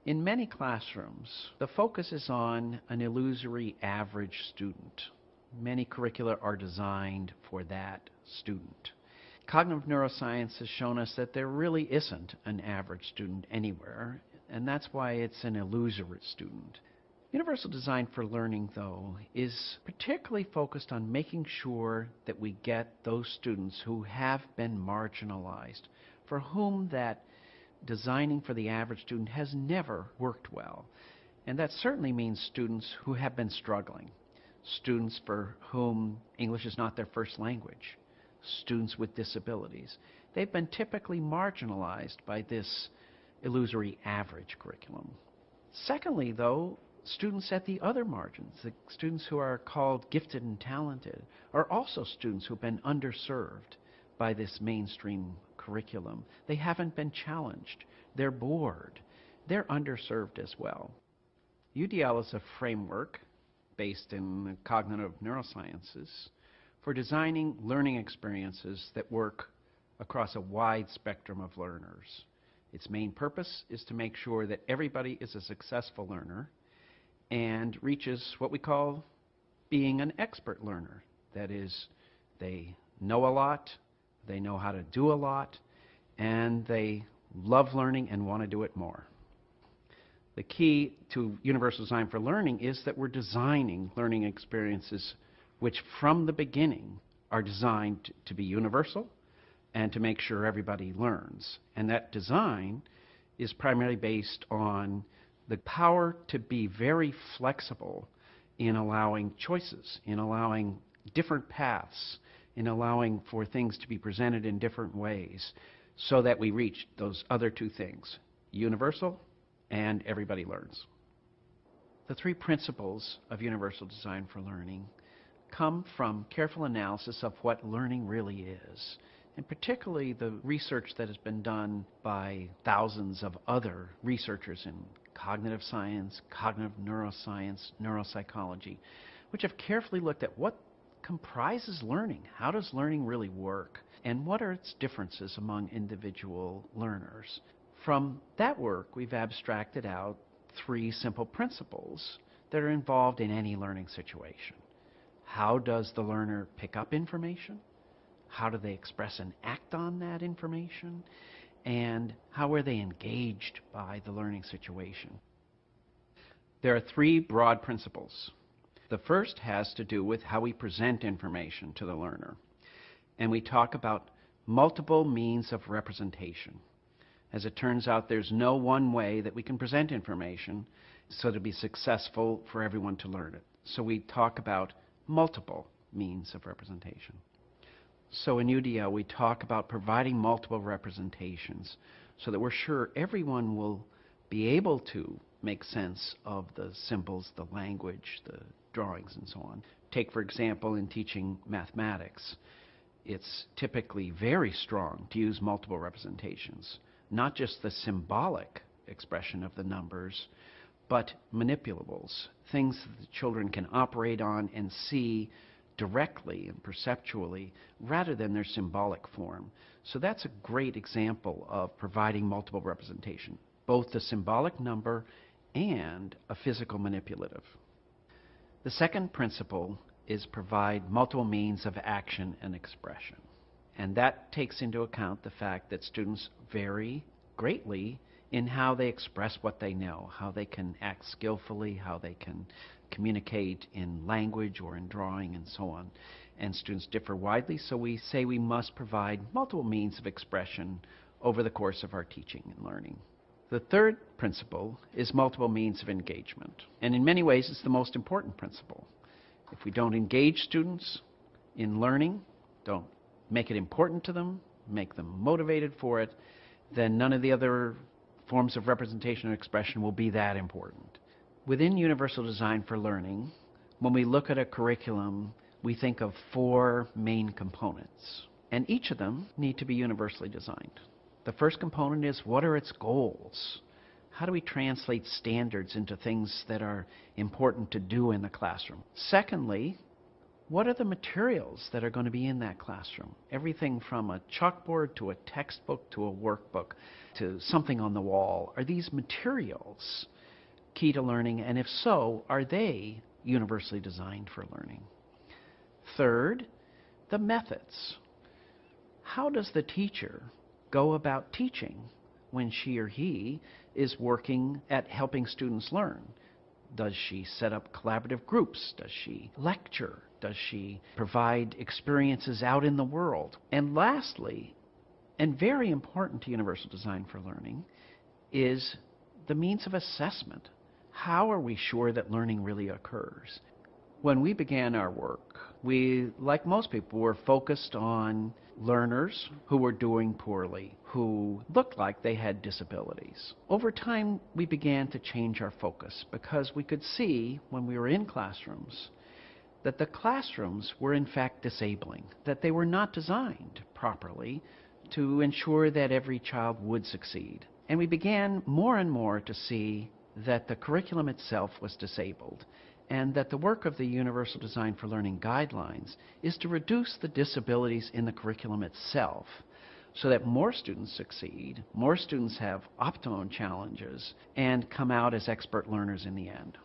In many classrooms, the focus is on an illusory average student. Many curricula are designed for that student. Cognitive neuroscience has shown us that there really isn't an average student anywhere, and that's why it's an illusory student. Universal Design for Learning, though, is particularly focused on making sure that we get those students who have been marginalized, for whom that designing for the average student has never worked well. And that certainly means students who have been struggling, students for whom English is not their first language, students with disabilities. They've been typically marginalized by this illusory average curriculum. Secondly, though, students at the other margins, the students who are called gifted and talented, are also students who have been underserved by this mainstream curriculum. They haven't been challenged. They're bored. They're underserved as well. UDL is a framework based in cognitive neurosciences for designing learning experiences that work across a wide spectrum of learners. Its main purpose is to make sure that everybody is a successful learner and reaches what we call being an expert learner. That is, they know a lot, they know how to do a lot, and they love learning and want to do it more. The key to Universal Design for Learning is that we're designing learning experiences which from the beginning are designed to be universal and to make sure everybody learns. And that design is primarily based on the power to be very flexible in allowing choices, in allowing different paths, in allowing for things to be presented in different ways so that we reach those other two things, universal and everybody learns. The three principles of Universal Design for Learning come from careful analysis of what learning really is, and particularly the research that has been done by thousands of other researchers in cognitive science, cognitive neuroscience, neuropsychology, which have carefully looked at what comprises learning, how does learning really work, and what are its differences among individual learners. From that work, we've abstracted out three simple principles that are involved in any learning situation. How does the learner pick up information? How do they express and act on that information? And how are they engaged by the learning situation? There are three broad principles. The first has to do with how we present information to the learner. And we talk about multiple means of representation. As it turns out, there's no one way that we can present information so to be successful for everyone to learn it. So we talk about multiple means of representation. So in UDL, we talk about providing multiple representations so that we're sure everyone will be able to make sense of the symbols, the language, the drawings, and so on. Take, for example, in teaching mathematics, it's typically very strong to use multiple representations, not just the symbolic expression of the numbers, but manipulables, things that the children can operate on and see directly and perceptually rather than their symbolic form. So that's a great example of providing multiple representation, both the symbolic number and a physical manipulative. The second principle is provide multiple means of action and expression. And that takes into account the fact that students vary greatly in how they express what they know, how they can act skillfully, how they can communicate in language or in drawing and so on. And students differ widely, so we say we must provide multiple means of expression over the course of our teaching and learning. The third principle is multiple means of engagement. And in many ways, it's the most important principle. If we don't engage students in learning, don't make it important to them, make them motivated for it, then none of the other forms of representation and expression will be that important. Within Universal Design for Learning, when we look at a curriculum, we think of four main components, and each of them need to be universally designed. The first component is, what are its goals? How do we translate standards into things that are important to do in the classroom? Secondly, What are the materials that are going to be in that classroom? Everything from a chalkboard to a textbook to a workbook to something on the wall. Are these materials key to learning? And if so, are they universally designed for learning? Third, the methods. How does the teacher go about teaching when she or he is working at helping students learn? Does she set up collaborative groups? Does she lecture? Does she provide experiences out in the world? And lastly, and very important to universal design for learning, is the means of assessment. How are we sure that learning really occurs? When we began our work, we, like most people, were focused on learners who were doing poorly, who looked like they had disabilities. Over time, we began to change our focus because we could see when we were in classrooms that the classrooms were in fact disabling, that they were not designed properly to ensure that every child would succeed. And we began more and more to see that the curriculum itself was disabled, and that the work of the Universal Design for Learning guidelines is to reduce the disabilities in the curriculum itself so that more students succeed, more students have optimum challenges, and come out as expert learners in the end.